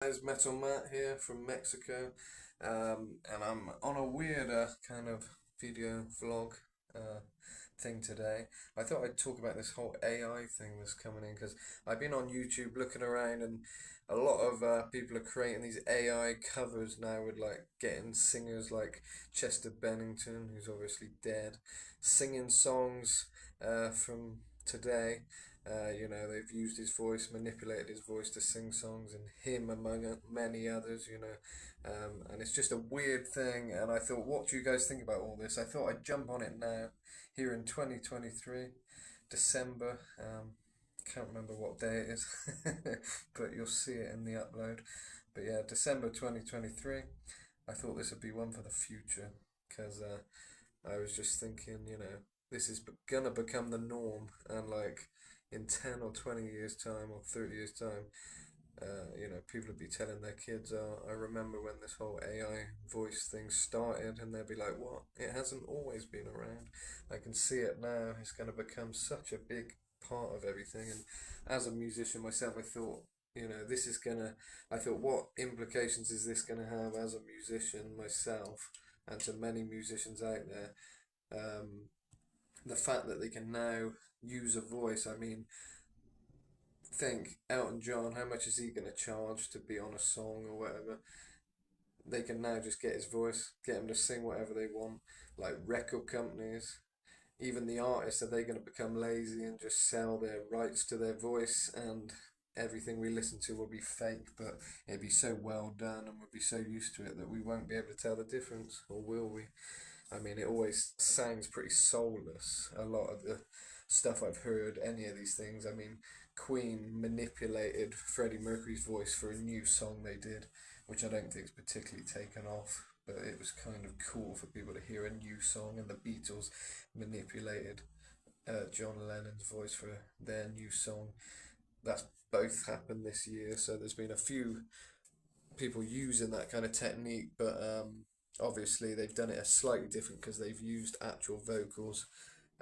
Guys, Metal Matt here from Mexico, and I'm on a weirder kind of video vlog uh, thing today. I thought I'd talk about this whole AI thing that's coming in because I've been on YouTube looking around, and a lot of people are creating these AI covers now with like getting singers like Chester Bennington, who's obviously dead, singing songs from today. They've used his voice, manipulated his voice to sing songs, and him among many others, and it's just a weird thing. And I thought, what do you guys think about all this? I thought I'd jump on it now, here in 2023, December. Can't remember what day it is, but you'll see it in the upload. But yeah, December 2023. I thought this would be one for the future because I was just thinking, this is gonna become the norm, and like in 10 or 20 years' time or 30 years' time, people will be telling their kids, oh, I remember when this whole AI voice thing started, and they'll be like, what? It hasn't always been around. I can see it now. It's going to become such a big part of everything. And as a musician myself, I thought, this is gonna, I thought, what implications is this gonna have as a musician myself and to many musicians out there? The fact that they can now use a voice. I mean, think Elton John, how much is he going to charge to be on a song or whatever? They can now just get his voice, get him to sing whatever they want. Like record companies, even the artists, are they going to become lazy and just sell their rights to their voice, and everything we listen to will be fake, but it'd be so well done and we'll be so used to it that we won't be able to tell the difference, or will we? I mean, it always sounds pretty soulless. A lot of the stuff I've heard, any of these things. I mean, Queen manipulated Freddie Mercury's voice for a new song they did, which I don't think is particularly taken off, but it was kind of cool for people to hear a new song. And the Beatles manipulated John Lennon's voice for their new song. That's both happened this year, so there's been a few people using that kind of technique, but obviously they've done it a slightly different because they've used actual vocals,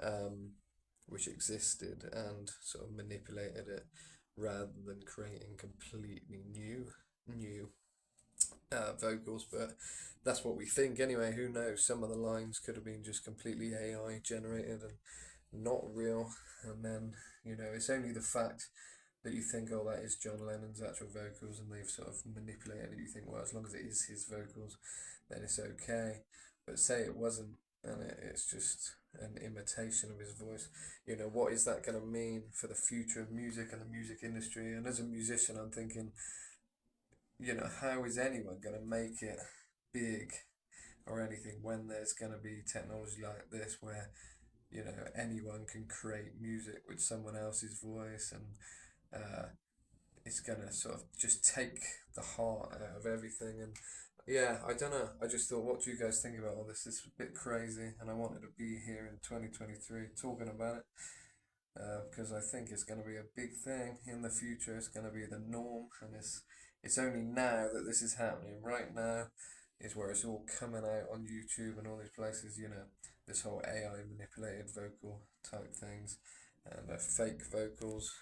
um, which existed, and sort of manipulated it rather than creating completely new vocals. But that's what we think anyway. Who knows? Some of the lines could have been just completely AI generated and not real. And then it's only the fact that you think, oh, that is John Lennon's actual vocals, and they've sort of manipulated it. You think, well, as long as it is his vocals, then it's okay. But say it wasn't, and it's just an imitation of his voice. What is that going to mean for the future of music and the music industry? And as a musician, I'm thinking, how is anyone going to make it big or anything when there's going to be technology like this where anyone can create music with someone else's voice, and it's gonna sort of just take the heart out of everything. And yeah, I don't know. I just thought, what do you guys think about all this? It's a bit crazy, and I wanted to be here in 2023 talking about it because I think it's going to be a big thing in the future. It's going to be the norm, and it's only now that this is happening. Right now is where it's all coming out on YouTube and all these places. This whole AI manipulated vocal type things and fake vocals.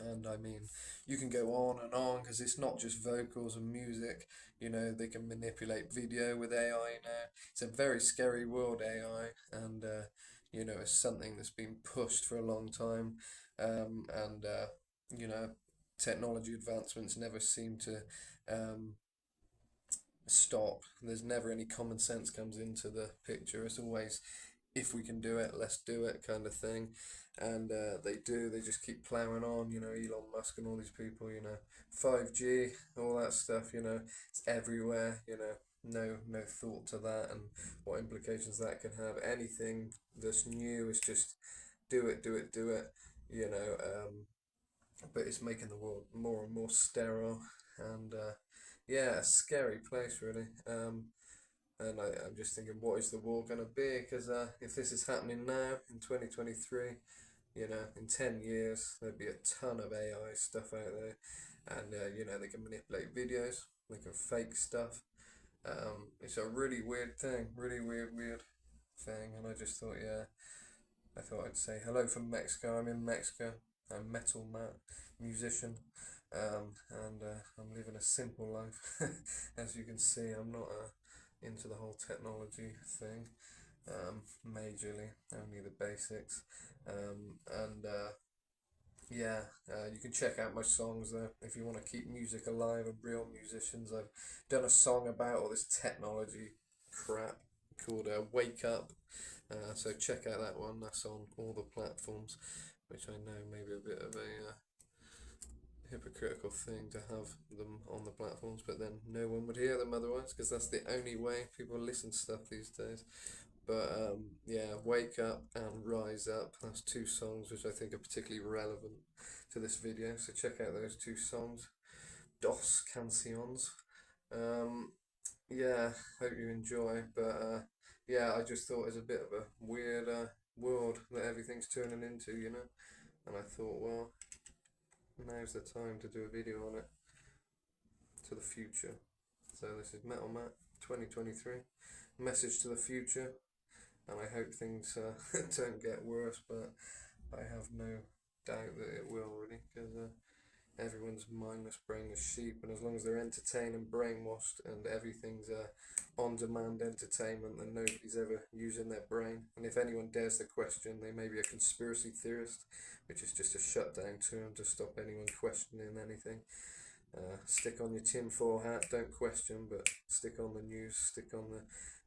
And I mean, you can go on because it's not just vocals and music. They can manipulate video with AI now. It's a very scary world, AI, and it's something that's been pushed for a long time. And you know, technology advancements never seem to um, stop. There's never any common sense comes into the picture. It's always, if we can do it, let's do it kind of thing. And they do, they just keep plowing on, Elon Musk and all these people, 5G, all that stuff, it's everywhere, no thought to that and what implications that can have. Anything that's new is just do it, do it, do it, you know. But it's making the world more and more sterile, and yeah, a scary place really. I'm just thinking, what is the war going to be? Because if this is happening now in 2023, in 10 years, there'd be a ton of AI stuff out there. And, they can manipulate videos, they can fake stuff. It's a really weird thing, really weird thing. And I just thought, yeah, I thought I'd say hello from Mexico. I'm in Mexico. I'm Metal Matt, musician. and I'm living a simple life. As you can see, I'm not into the whole technology thing, majorly, only the basics. And Yeah, you can check out my songs there if you want to keep music alive and real musicians. I've done a song about all this technology crap called Wake Up. So check out that one. That's on all the platforms, which I know may be a bit of a hypocritical thing to have them on the platforms, but then no one would hear them otherwise because that's the only way people listen to stuff these days. But Yeah, Wake Up and Rise Up, that's two songs which I think are particularly relevant to this video. So check out those two songs. Dos Canciones. Um, yeah, hope you enjoy. But Yeah, I just thought it was a bit of a weird world that everything's turning into, you know? And I thought, well, now's the time to do a video on it to the future. So this is Metal Matt 2023. Message to the future. And I hope things don't get worse, but I have no doubt that it will, really, because everyone's mindless, brainless sheep, and as long as they're entertained and brainwashed, and everything's on-demand entertainment, then nobody's ever using their brain. And if anyone dares to question, they may be a conspiracy theorist, which is just a shutdown term to stop anyone questioning anything. Stick on your tinfoil hat, don't question, but stick on the news, stick on the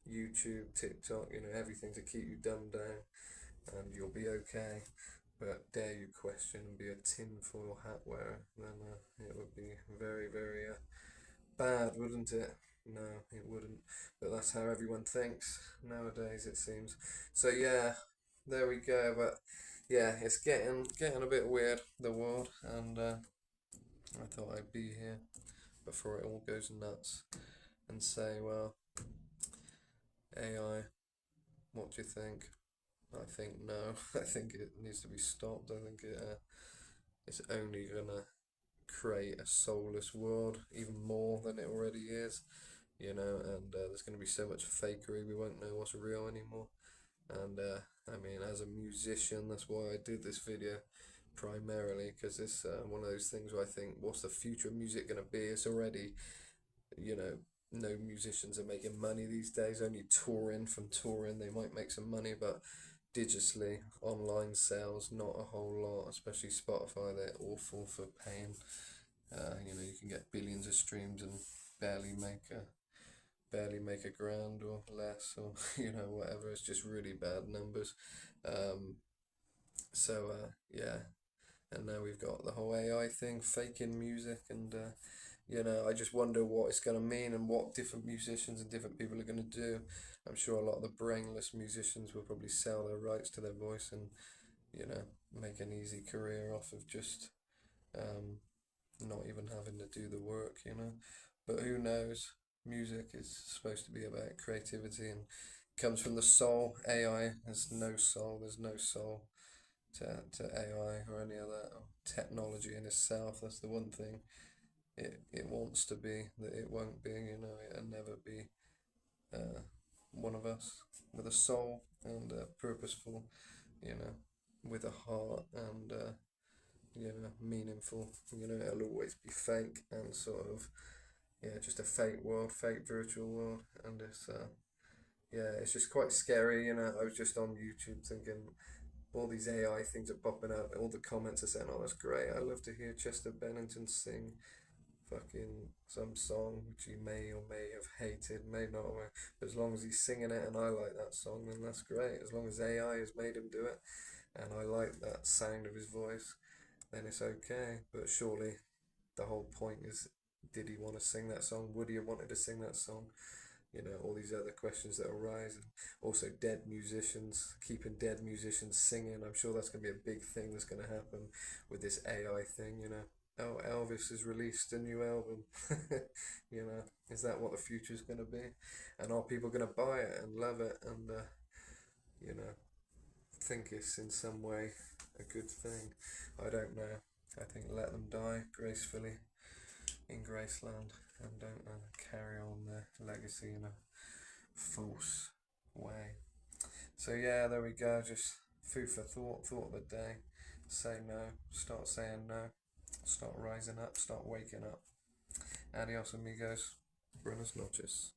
YouTube, TikTok, everything to keep you dumbed down, and you'll be okay. But dare you question and be a tinfoil hat wearer, then it would be very, very bad, wouldn't it? No, it wouldn't. But that's how everyone thinks nowadays, it seems. So yeah, there we go. But yeah, it's getting a bit weird, the world, and I thought I'd be here before it all goes nuts and say, well, AI, what do you think? I think no. I think it needs to be stopped. I think it's only gonna create a soulless world even more than it already is, and there's gonna be so much fakery we won't know what's real anymore. And I mean, as a musician, that's why I did this video primarily, because it's one of those things where I think, what's the future of music gonna be? It's already, you know, no musicians are making money these days, only touring. From touring they might make some money, but digitally, online sales, not a whole lot, especially Spotify, they're awful for paying. You can get billions of streams and barely make a barely make a grand or less, or whatever. It's just really bad numbers. Um, yeah, and now we've got the whole AI thing, faking music, and I just wonder what it's going to mean and what different musicians and different people are going to do. I'm sure a lot of the brainless musicians will probably sell their rights to their voice and make an easy career off of just um, not even having to do the work. But who knows? Music is supposed to be about creativity and comes from the soul. AI has no soul. There's no soul to AI or any of that technology in itself. That's the one thing it wants to be that it won't be. It'll never be one of us with a soul and purposeful. You know, with a heart and meaningful. It'll always be fake and sort of just a fake world, fake virtual world, and it's just quite scary. I was just on YouTube thinking all these AI things are popping up. All the comments are saying, "Oh, that's great. I love to hear Chester Bennington sing fucking some song which he may or may have hated, may not have, but as long as he's singing it and I like that song, then that's great. As long as AI has made him do it, and I like that sound of his voice, then it's okay. But surely the whole point is, did he want to sing that song? Would he have wanted to sing that song? All these other questions that arise, and also dead musicians, keeping dead musicians singing. I'm sure that's going to be a big thing that's going to happen with this AI thing. Oh, Elvis has released a new album. Is that what the future's going to be? And are people going to buy it and love it and, you know, think it's in some way a good thing? I don't know. I think let them die gracefully in Graceland and don't carry on their legacy in a false way. So yeah, there we go. Just food for thought, thought of the day. Say no. Start saying no. Start rising up, start waking up. Adios, amigos. Buenas noches.